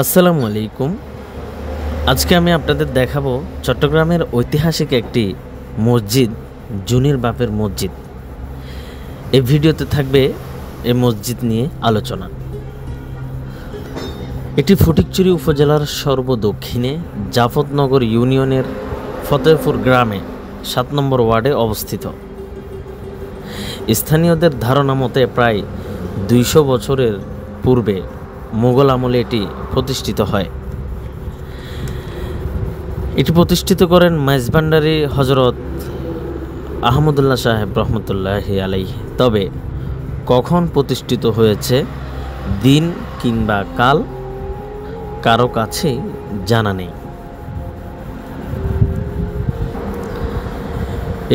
আসসালামু আলাইকুম। আজকে আমি আপনাদের দেখাবো চট্টগ্রামের ঐতিহাসিক একটি মসজিদ, জুনির বাপের মসজিদ। এই ভিডিওতে থাকবে এই মসজিদ নিয়ে আলোচনা। এটি ফটিকছড়ি উপজেলার সর্বদক্ষিণে জাফতনগর ইউনিয়নের ফতেহপুর গ্রামে 7 নম্বর ওয়ার্ডে অবস্থিত। স্থানীয়দের ধারণা মতে প্রায় 200 বছরের পূর্বে মুঘল আমলে এটি প্রতিষ্ঠিত হয়। এটি প্রতিষ্ঠিত করেন মাইজভান্ডারী হজরত আহমদুল্লাহ সাহেব রহমতুল্লাহি আলাইহি। তবে কখন প্রতিষ্ঠিত হয়েছে দিন কিংবা কাল কারো কাছে জানা নেই।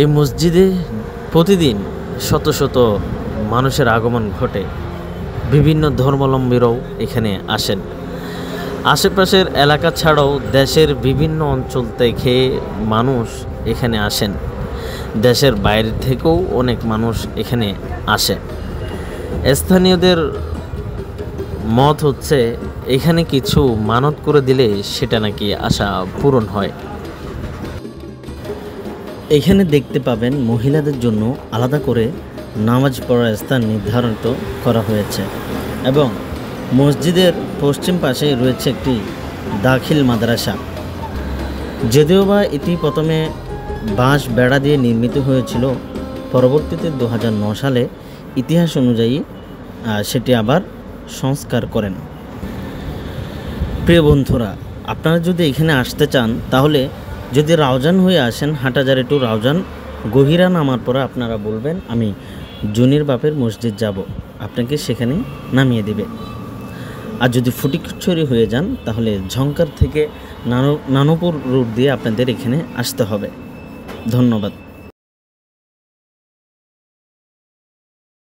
এই মসজিদে প্রতিদিন শত শত মানুষের আগমন ঘটে। বিভিন্ন ধর্মাবলম্বীরাও এখানে আসেন। আশেপাশের এলাকা ছাড়াও দেশের বিভিন্ন অঞ্চল থেকে মানুষ এখানে আসেন। দেশের বাইরে থেকেও অনেক মানুষ এখানে আসে। স্থানীয়দের মত হচ্ছে এখানে কিছু মানত করে দিলে সেটা নাকি আশা পূরণ হয়। এখানে দেখতে পাবেন মহিলাদের জন্য আলাদা করে নামাজ পড়ার স্থান নির্ধারিত করা হয়েছে এবং মসজিদের পশ্চিম পাশে রয়েছে একটি দাখিল মাদ্রাসা। যদিও বা এটি প্রথমে বাঁশ বেড়া দিয়ে নির্মিত হয়েছিল, পরবর্তীতে 2009 সালে ইতিহাস অনুযায়ী সেটি আবার সংস্কার করেন। প্রিয় বন্ধুরা, আপনারা যদি এখানে আসতে চান তাহলে যদি রাউজান হয়ে আসেন, হাটাজারি টু রাউজান গহিরা নামার পরে আপনারা বলবেন আমি জুনির বাপের মসজিদ যাব, আপনাকে সেখানে নামিয়ে দেবে। আর যদি ফটিকছড়ি হয়ে যান তাহলে ঝংকার থেকে নানুপুর রুট দিয়ে আপনাদের এখানে আসতে হবে। ধন্যবাদ।